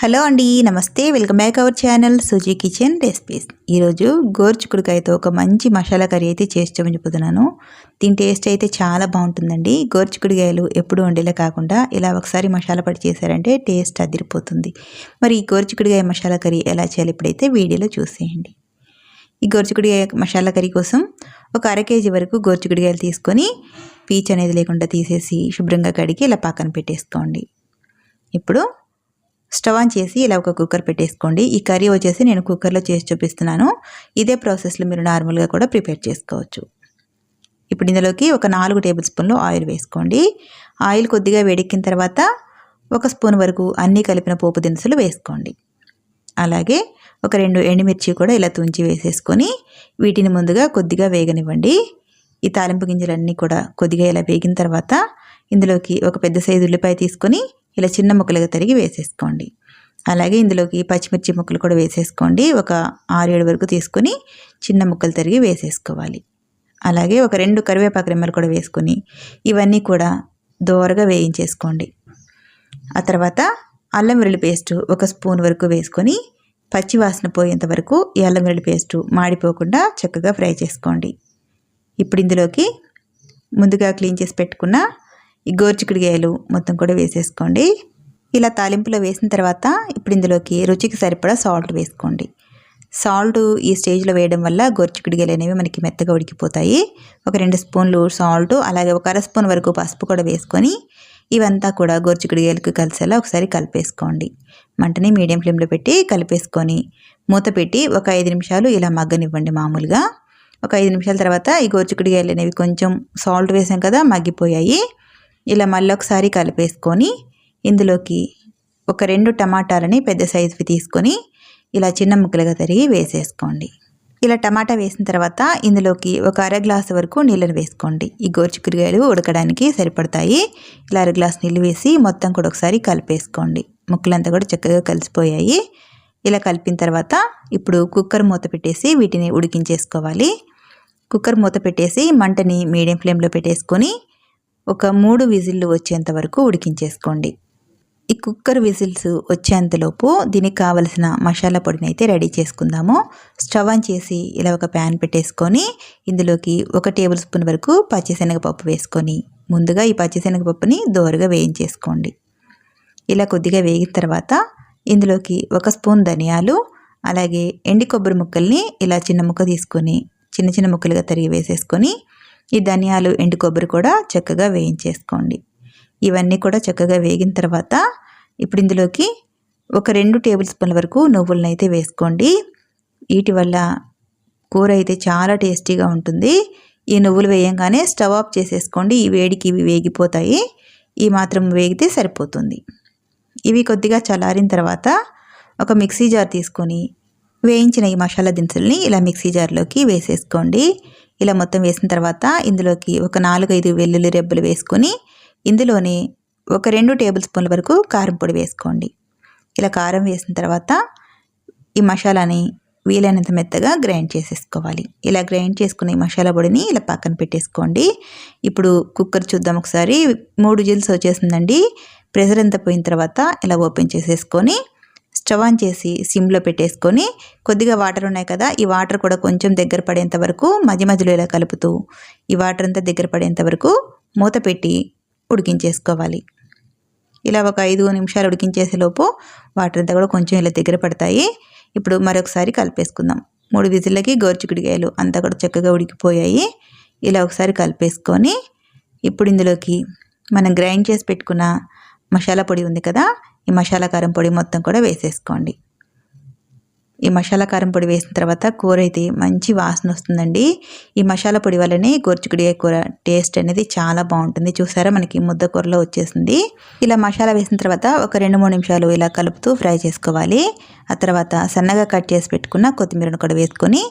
Hello అండి, నమస్తే. Welcome back our channel Suji kitchen recipes. ఈరోజు గోరుచిక్కుడుకాయతో ఒక మంచి మసాలా కర్రీ అయితే చేసి చూపించబోతున్నాను. దీని టేస్ట్ అయితే చాలా బాగుంటుందండి. గోరుచిక్కుడుకాయలు ఎప్పుడు వండేలా కాకుండా ఇలా ఒకసారి మసాలా పడి చేశారంటే టేస్ట్ అదిరిపోతుంది. మరి ఈ గోరుచిక్కుడుకాయ మసాలా కర్రీ ఎలా చేయాలి ఇప్పుడైతే వీడియోలో చూసేయండి. ఈ గోరుచిక్కుడుకాయ మసాలా కర్రీ కోసం ఒక అర కేజీ వరకు గోరుచిక్కుడుకాయలు తీసుకొని పీచు అనేది లేకుండా తీసేసి శుభ్రంగా కడిగి ఇలా పక్కన పెట్టేసుకోండి. ఇప్పుడు స్టవ్ ఆన్ చేసి ఇలా ఒక కుక్కర్ పెట్టేసుకోండి. ఈ కర్రీ వచ్చేసి నేను కుక్కర్లో చేసి చూపిస్తున్నాను. ఇదే ప్రాసెస్లో మీరు నార్మల్గా కూడా ప్రిపేర్ చేసుకోవచ్చు. ఇప్పుడు ఇందులోకి ఒక 4 టేబుల్ స్పూన్లు ఆయిల్ వేసుకోండి. ఆయిల్ కొద్దిగా వేడెక్కిన తర్వాత 1 స్పూన్ వరకు అన్నీ కలిపిన పోపు దినుసులు వేసుకోండి. అలాగే ఒక 2 ఎండుమిర్చి కూడా ఇలా తుంచి వేసేసుకొని వీటిని ముందుగా కొద్దిగా వేగనివ్వండి. ఈ తాలింపు గింజలన్నీ కూడా కొద్దిగా ఇలా వేగిన తర్వాత ఇందులోకి ఒక పెద్ద సైజు ఉల్లిపాయ తీసుకొని ఇలా చిన్న ముక్కలుగా తరిగి వేసేసుకోండి. అలాగే ఇందులోకి పచ్చిమిర్చి ముక్కలు కూడా వేసేసుకోండి. ఒక 6-7 వరకు తీసుకొని చిన్న ముక్కలు తరిగి వేసేసుకోవాలి. అలాగే ఒక 2 కరివేపాకు రెమ్మలు కూడా వేసుకొని ఇవన్నీ కూడా దోరగా వేయించేసుకోండి. ఆ తర్వాత అల్లం వెల్లుల్లి పేస్ట్ 1 స్పూన్ వరకు వేసుకొని పచ్చి వాసన పోయేంత వరకు ఈ అల్లం వెల్లుల్లి పేస్ట్ మాడిపోకుండా చక్కగా ఫ్రై చేసుకోండి. ఇప్పుడు ఇందులోకి ముందుగా క్లీన్ చేసి పెట్టుకున్న ఈ గోరుచిక్కుడుకాయలు మొత్తం కూడా వేసేసుకోండి. ఇలా తాలింపులో వేసిన తర్వాత ఇప్పుడు ఇందులోకి రుచికి సరిపడా సాల్ట్ వేసుకోండి. సాల్ట్ ఈ స్టేజ్లో వేయడం వల్ల గోరుచిక్కుడుకాయలు అనేవి మనకి మెత్తగా ఉడికిపోతాయి. ఒక 2 స్పూన్లు సాల్ట్, అలాగే ఒక అర స్పూన్ వరకు పసుపు కూడా వేసుకొని ఇవంతా కూడా గోరుచిక్కుడుకాయలకు కలిసేలా ఒకసారి కలిపేసుకోండి. మంటని మీడియం ఫ్లేమ్లో పెట్టి కలిపేసుకొని మూత పెట్టి ఒక 5 నిమిషాలు ఇలా మగ్గనివ్వండి. మామూలుగా ఒక 5 నిమిషాల తర్వాత ఈ గోరుచిక్కుడుకాయలు అనేవి కొంచెం సాల్ట్ వేసాం కదా, మగ్గిపోయాయి. ఇలా మళ్ళీ ఒకసారి కలిపేసుకొని ఇందులోకి ఒక 2 టమాటాలని పెద్ద సైజువి తీసుకొని ఇలా చిన్న ముక్కలుగా తరిగి వేసేసుకోండి. ఇలా టమాటా వేసిన తర్వాత ఇందులోకి ఒక అర గ్లాసు వరకు నీళ్ళని వేసుకోండి. ఈ గోరుచిక్కుడుకాయలు ఉడకడానికి సరిపడతాయి. ఇలా అర గ్లాసు నీళ్ళు వేసి మొత్తం కూడా ఒకసారి కలిపేసుకోండి. ముక్కలంతా కూడా చక్కగా కలిసిపోయాయి. ఇలా కలిపిన తర్వాత ఇప్పుడు కుక్కర్ మూత పెట్టేసి వీటిని ఉడికించేసుకోవాలి. కుక్కర్ మూత పెట్టేసి మంటని మీడియం ఫ్లేమ్లో పెట్టేసుకొని ఒక 3 విజిల్లు వచ్చేంత వరకు ఉడికించేసుకోండి. ఈ కుక్కర్ విజిల్స్ వచ్చేంతలోపు దీనికి కావలసిన మసాలా పొడిని అయితే రెడీ చేసుకుందాము. స్టవ్ ఆన్ చేసి ఇలా ఒక ప్యాన్ పెట్టేసుకొని ఇందులోకి 1 టేబుల్ స్పూన్ వరకు పచ్చిశనగపప్పు వేసుకొని ముందుగా ఈ పచ్చిశనగపప్పుని దోరగా వేయించేసుకోండి. ఇలా కొద్దిగా వేగిన తర్వాత ఇందులోకి 1 స్పూన్ ధనియాలు, అలాగే ఎండి కొబ్బరి ముక్కల్ని ఇలా చిన్న ముక్క తీసుకొని చిన్న చిన్న ముక్కలుగా తరిగి వేసేసుకొని ఈ ధనియాలు, ఎండు కొబ్బరి కూడా చక్కగా వేయించేసుకోండి. ఇవన్నీ కూడా చక్కగా వేగిన తర్వాత ఇప్పుడు ఇందులోకి ఒక 2 టేబుల్ స్పూన్ల వరకు నువ్వులను అయితే వేసుకోండి. వీటి వల్ల కూర అయితే చాలా టేస్టీగా ఉంటుంది. ఈ నువ్వులు వేయంగానే స్టవ్ ఆఫ్ చేసేసుకోండి. ఈ వేడికి ఇవి వేగిపోతాయి. ఈ మాత్రం వేగితే సరిపోతుంది. ఇవి కొద్దిగా చల్లారిన తర్వాత ఒక మిక్సీ జార్ తీసుకొని వేయించిన ఈ మసాలా దినుసుల్ని ఇలా మిక్సీ జార్లోకి వేసేసుకోండి. ఇలా మొత్తం వేసిన తర్వాత ఇందులోకి ఒక 4-5 వెల్లుల్లి రెబ్బలు వేసుకొని ఇందులోనే ఒక 2 టేబుల్ స్పూన్ల వరకు కారం పొడి వేసుకోండి. ఇలా కారం వేసిన తర్వాత ఈ మసాలాని వీలైనంత మెత్తగా గ్రైండ్ చేసేసుకోవాలి. ఇలా గ్రైండ్ చేసుకున్న ఈ మసాలా పొడిని ఇలా పక్కన పెట్టేసుకోండి. ఇప్పుడు కుక్కర్ చూద్దాం ఒకసారి. 3 విజిల్స్ వచ్చేసిందండి. ప్రెషర్ అంతా పోయిన తర్వాత ఇలా ఓపెన్ చేసేసుకొని స్టవ్ ఆన్ చేసి సిమ్లో పెట్టేసుకొని కొద్దిగా వాటర్ ఉన్నాయి కదా, ఈ వాటర్ కూడా కొంచెం దగ్గర పడేంత వరకు మధ్య మధ్యలో ఇలా కలుపుతూ ఈ వాటర్ అంతా దగ్గర పడేంత వరకు మూత పెట్టి ఉడికించేసుకోవాలి. ఇలా ఒక 5 నిమిషాలు ఉడికించేసేలోపు వాటర్ అంతా కూడా కొంచెం ఇలా దగ్గర పడతాయి. ఇప్పుడు మరొకసారి కలిపేసుకుందాం. 3 విజిల్లకి గోరుచిక్కుడుకాయలు అంతా కూడా చక్కగా ఉడికిపోయాయి. ఇలా ఒకసారి కలిపేసుకొని ఇప్పుడు ఇందులోకి మనం గ్రైండ్ చేసి పెట్టుకున్న మసాలా పొడి ఉంది కదా, ఈ మసాలా కారం పొడి మొత్తం కూడా వేసేసుకోండి. ఈ మసాలా కారం పొడి వేసిన తర్వాత కూర అయితే మంచి వాసన వస్తుందండి. ఈ మసాలా పొడి వల్లనే గోరుచిక్కుడుకాయ కూర టేస్ట్ అనేది చాలా బాగుంటుంది. చూసారా, మనకి ముద్ద కూరలో వచ్చేసింది. ఇలా మసాలా వేసిన తర్వాత ఒక 2-3 నిమిషాలు ఇలా కలుపుతూ ఫ్రై చేసుకోవాలి. ఆ తర్వాత సన్నగా కట్ చేసి పెట్టుకున్న కొత్తిమీరను కూడా వేసుకొని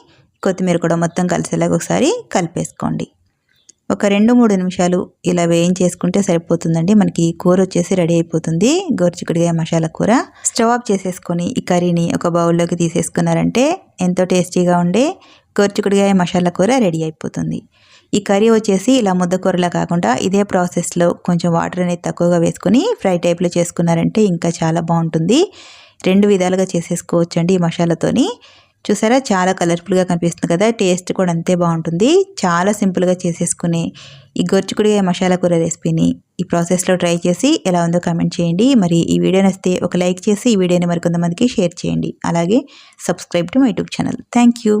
కొత్తిమీర కూడా మొత్తం కలిసేలాగా ఒకసారి కలిపేసుకోండి. ఒక 2-3 నిమిషాలు ఇలా వేయించేసుకుంటే సరిపోతుందండి. మనకి కూర వచ్చేసి రెడీ అయిపోతుంది. గోరుచిక్కుడుకాయ మసాలా కూర. స్టవ్ ఆఫ్ చేసేసుకొని ఈ కర్రీని ఒక బౌల్లోకి తీసేసుకున్నారంటే ఎంతో టేస్టీగా ఉండే గోరుచిక్కుడుకాయ మసాలా కూర రెడీ అయిపోతుంది. ఈ కర్రీ వచ్చేసి ఇలా ముద్దకూరలా కాకుండా ఇదే ప్రాసెస్లో కొంచెం వాటర్ అనేది తక్కువగా వేసుకొని ఫ్రై టైప్లో చేసుకున్నారంటే ఇంకా చాలా బాగుంటుంది. 2 విధాలుగా చేసేసుకోవచ్చండి ఈ మసాలాతోని. చూసారా చాలా కలర్ఫుల్గా కనిపిస్తుంది కదా, టేస్ట్ కూడా అంతే బాగుంటుంది. చాలా సింపుల్గా చేసేసుకునే ఈ గోరుచిక్కుడుకాయ మసాలా కూర రెసిపీని ఈ ప్రాసెస్లో ట్రై చేసి ఎలా ఉందో కామెంట్ చేయండి. మరి ఈ వీడియో నచ్చితే ఒక లైక్ చేసి ఈ వీడియోని మరికొంతమందికి షేర్ చేయండి. అలాగే subscribe to my YouTube channel. Thank you.